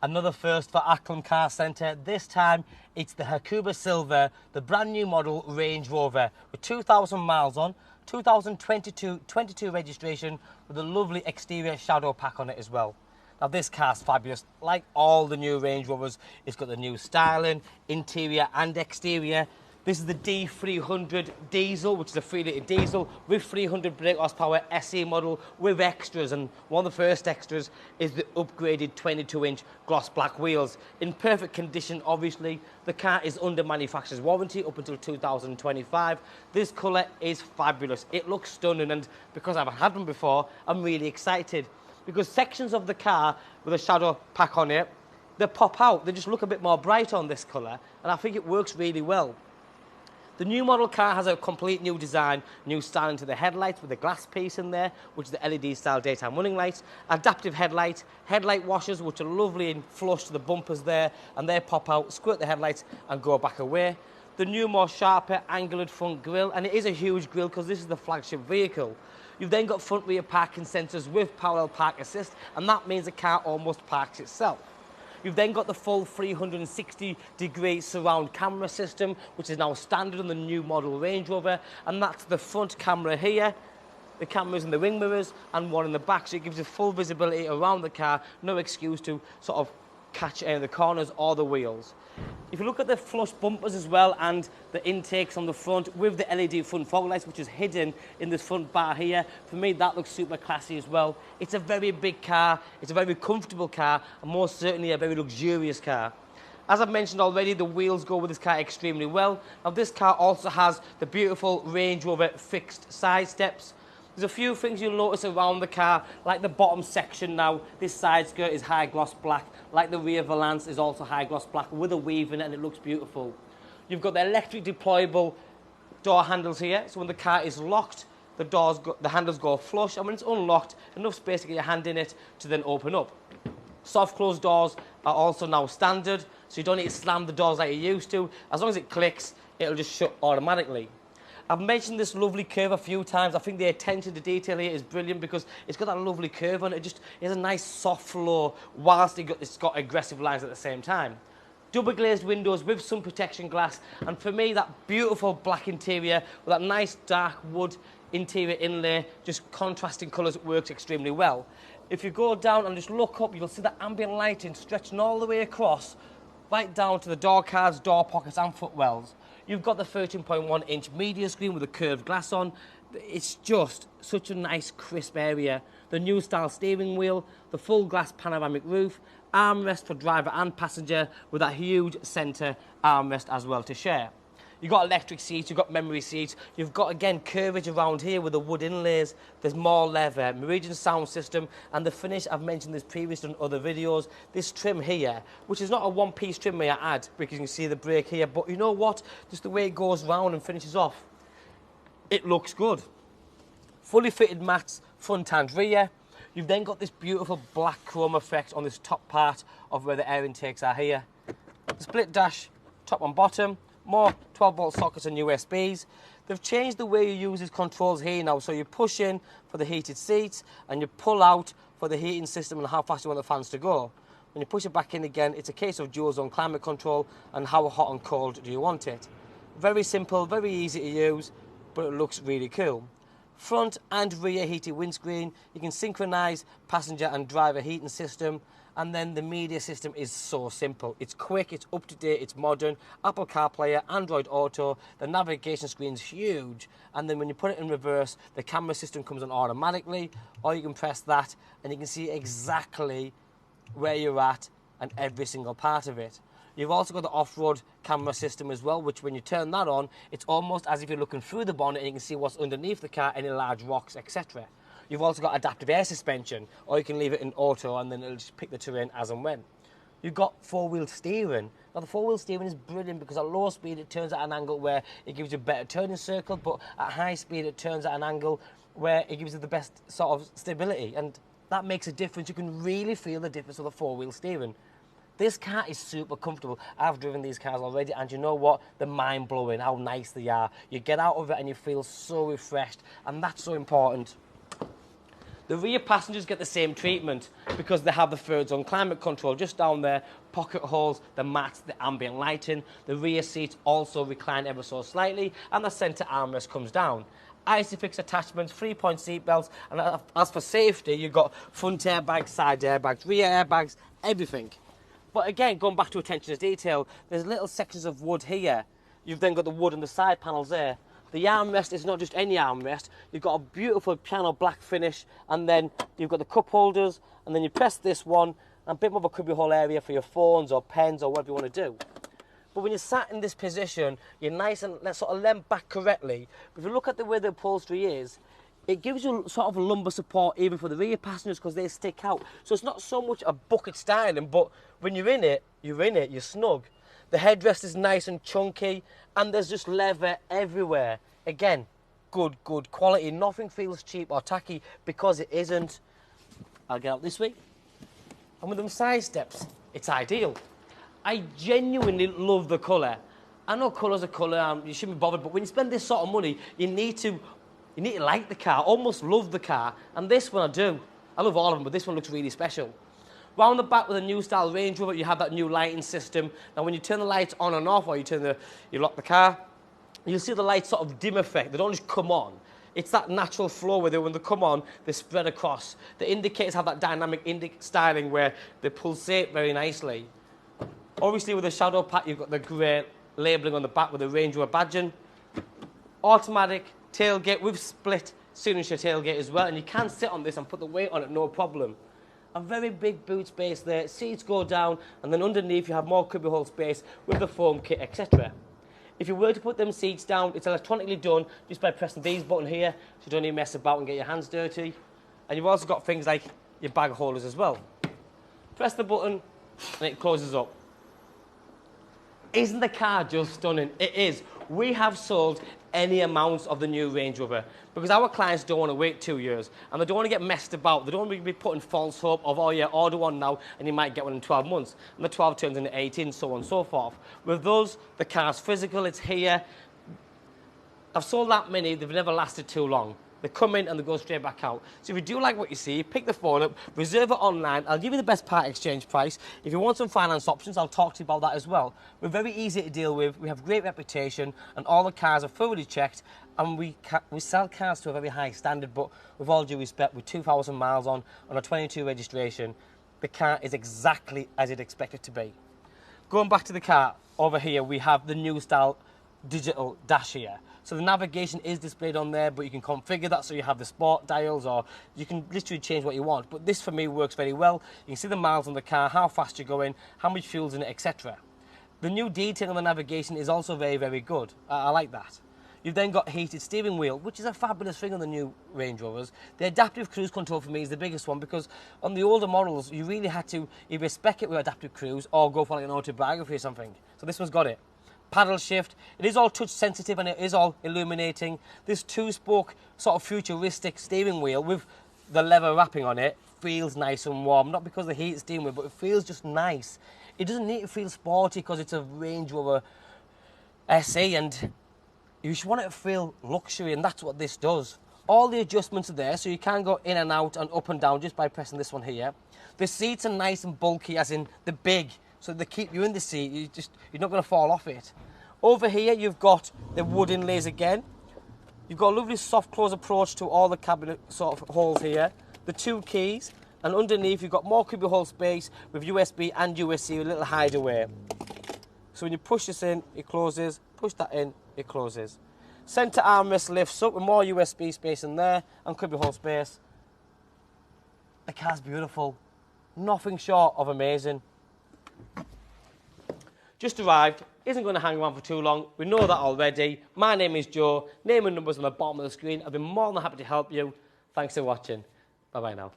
Another first for ACKLAM Car Centre. This time it's the Hakuba Silver, the brand new model Range Rover with 2,000 miles on, 2022 registration with a lovely exterior shadow pack on it as well. Now this car's fabulous. Like all the new Range Rovers, it's got the new styling, interior and exterior. This is the D300 diesel, which is a 3-litre diesel with 300 brake horsepower SE model with extras. And one of the first extras is the upgraded 22-inch gloss black wheels. In perfect condition, obviously. The car is under manufacturer's warranty up until 2025. This colour is fabulous. It looks stunning, and because I've had them before, I'm really excited. Because sections of the car with a shadow pack on it, they pop out. They just look a bit more bright on this colour, and I think it works really well. The new model car has a complete new design, new styling to the headlights with a glass piece in there, which is the LED style daytime running lights, adaptive headlights, headlight washers, which are lovely and flush to the bumpers there, and they pop out, squirt the headlights and go back away. The new, more sharper, angular front grille, and it is a huge grille because this is the flagship vehicle. You've then got front rear parking sensors with parallel park assist, and that means the car almost parks itself. You've then got the full 360-degree surround camera system, which is now standard on the new model Range Rover, and that's the front camera here, the cameras in the wing mirrors, and one in the back, so it gives you full visibility around the car, no excuse to sort of catch any of the corners or the wheels. If you look at the flush bumpers as well and the intakes on the front with the LED front fog lights, which is hidden in this front bar here, for me that looks super classy as well. It's a very big car, it's a very comfortable car, and most certainly a very luxurious car. As I've mentioned already, the wheels go with this car extremely well. Now this car also has the beautiful Range Rover fixed side steps. There's a few things you'll notice around the car, like the bottom section now. This side skirt is high gloss black, like the rear valance is also high gloss black with a weave in it, and it looks beautiful. You've got the electric deployable door handles here, so when the car is locked, the handles go flush, and when it's unlocked, enough space to get your hand in it to then open up. Soft close doors are also now standard, so you don't need to slam the doors like you used to. As long as it clicks, it'll just shut automatically. I've mentioned this lovely curve a few times. I think the attention to detail here is brilliant because it's got that lovely curve on it. It has a nice soft flow whilst it's got aggressive lines at the same time. Double glazed windows with sun protection glass, and for me that beautiful black interior with that nice dark wood interior inlay, just contrasting colours, works extremely well. If you go down and just look up, you'll see the ambient lighting stretching all the way across, right down to the door cards, door pockets and footwells. You've got the 13.1-inch media screen with a curved glass on. It's just such a nice, crisp area. The new style steering wheel, the full glass panoramic roof, armrest for driver and passenger with that huge centre armrest as well to share. You've got electric seats, you've got memory seats, you've got, again, curvage around here with the wood inlays, there's more leather, Meridian sound system, and the finish, I've mentioned this previously in other videos, this trim here, which is not a one-piece trim, may I add, because you can see the brake here, but you know what? Just the way it goes round and finishes off, it looks good. Fully fitted mats, front and rear. You've then got this beautiful black chrome effect on this top part of where the air intakes are here. The split dash, top and bottom. More 12-volt sockets and USBs. They've changed the way you use these controls here now, so you push in for the heated seats and you pull out for the heating system and how fast you want the fans to go. When you push it back in again, it's a case of dual zone climate control and how hot and cold do you want it. Very simple, very easy to use, but it looks really cool. Front and rear heated windscreen. You can synchronise passenger and driver heating system. And then the media system is so simple. It's quick, it's up to date, it's modern. Apple CarPlay, Android Auto, the navigation screen's huge. And then when you put it in reverse, the camera system comes on automatically, or you can press that and you can see exactly where you're at and every single part of it. You've also got the off-road camera system as well, which when you turn that on, it's almost as if you're looking through the bonnet and you can see what's underneath the car, any large rocks, etc. You've also got adaptive air suspension, or you can leave it in auto and then it'll just pick the terrain as and when. You've got four-wheel steering. Now the four-wheel steering is brilliant because at low speed it turns at an angle where it gives you a better turning circle, but at high speed it turns at an angle where it gives you the best sort of stability, and that makes a difference. You can really feel the difference of the four-wheel steering. This car is super comfortable. I've driven these cars already, and you know what? They're mind-blowing how nice they are. You get out of it and you feel so refreshed, and that's so important. The rear passengers get the same treatment because they have the third zone climate control just down there, pocket holes, the mats, the ambient lighting. The rear seats also recline ever so slightly, and the centre armrest comes down. ISOFIX attachments, 3-point seat belts, and as for safety, you've got front airbags, side airbags, rear airbags, everything. But again, going back to attention to detail, there's little sections of wood here. You've then got the wood on the side panels there. The armrest is not just any armrest. You've got a beautiful piano black finish, and then you've got the cup holders, and then you press this one, and a bit more of a cubbyhole area for your phones or pens or whatever you want to do. But when you're sat in this position, you're nice and sort of leant back correctly. If you look at the way the upholstery is, it gives you sort of lumbar support even for the rear passengers because they stick out. So it's not so much a bucket styling, but when you're in it, you're snug. The headrest is nice and chunky, and there's just leather everywhere. Again, good quality. Nothing feels cheap or tacky because it isn't. I'll get out this way. And with them side steps, it's ideal. I genuinely love the colour. I know colour's a colour, you shouldn't be bothered, but when you spend this sort of money, you need to like the car, almost love the car. And this one I do. I love all of them, but this one looks really special. Round the back with a new style Range Rover, you have that new lighting system. Now when you turn the lights on and off, or you lock the car, you'll see the lights sort of dim effect. They don't just come on. It's that natural flow where when they come on, they spread across. The indicators have that dynamic styling where they pulsate very nicely. Obviously with the shadow pack, you've got the grey labelling on the back with the Range Rover badging. Automatic tailgate with split signature tailgate as well, and you can sit on this and put the weight on it, no problem. A very big boot space there, seats go down, and then underneath you have more cubbyhole space with the foam kit, etc. If you were to put them seats down, it's electronically done just by pressing these buttons here, so you don't need to mess about and get your hands dirty. And you've also got things like your bag holders as well. Press the button and it closes up. Isn't the car just stunning? It is. We have sold any amounts of the new Range Rover because our clients don't want to wait 2 years and they don't want to get messed about. They don't want to be putting false hope of, oh yeah, order one now and you might get one in 12 months. And the 12 turns into 18, so on and so forth. With us, the car's physical, it's here. I've sold that many, they've never lasted too long. They come in and they go straight back out. So if you do like what you see, pick the phone up, reserve it online. I'll give you the best part exchange price. If you want some finance options, I'll talk to you about that as well. We're very easy to deal with. We have great reputation, and all the cars are thoroughly checked. And we sell cars to a very high standard, but with all due respect, with 2,000 miles on a 22 registration, the car is exactly as you'd expect it to be. Going back to the car, over here we have the new style digital dash here. So the navigation is displayed on there, but you can configure that so you have the sport dials, or you can literally change what you want. But this for me works very well. You can see the miles on the car, how fast you're going, how much fuel's in it, etc. The new detail on the navigation is also very good. I like that. You've then got heated steering wheel, which is a fabulous thing on the new Range Rovers. The adaptive cruise control for me is the biggest one because on the older models, you really had to either spec it with adaptive cruise or go for like an autobiography or something. So this one's got it. Paddle shift, it is all touch sensitive and it is all illuminating. This 2-spoke sort of futuristic steering wheel with the leather wrapping on it feels nice and warm, not because of the heated steering wheel, but it feels just nice. It doesn't need to feel sporty because it's a Range Rover SE, and you should want it to feel luxury, and that's what this does. All the adjustments are there, so you can go in and out and up and down just by pressing this one here. The seats are nice and bulky, as in the big, so they keep you in the seat. You're not going to fall off it. Over here, you've got the wood inlays again. You've got a lovely soft close approach to all the cabinet sort of holes here. The 2 keys, and underneath you've got more cubbyhole space with USB and USB, a little hideaway. So when you push this in, it closes. Push that in, it closes. Centre armrest lifts up with more USB space in there and cubbyhole space. The car's beautiful. Nothing short of amazing. Just arrived, isn't going to hang around for too long. We know that already. My name is Joe. Name and numbers on the bottom of the screen. I've been more than happy to help you. Thanks for watching. Bye-bye now.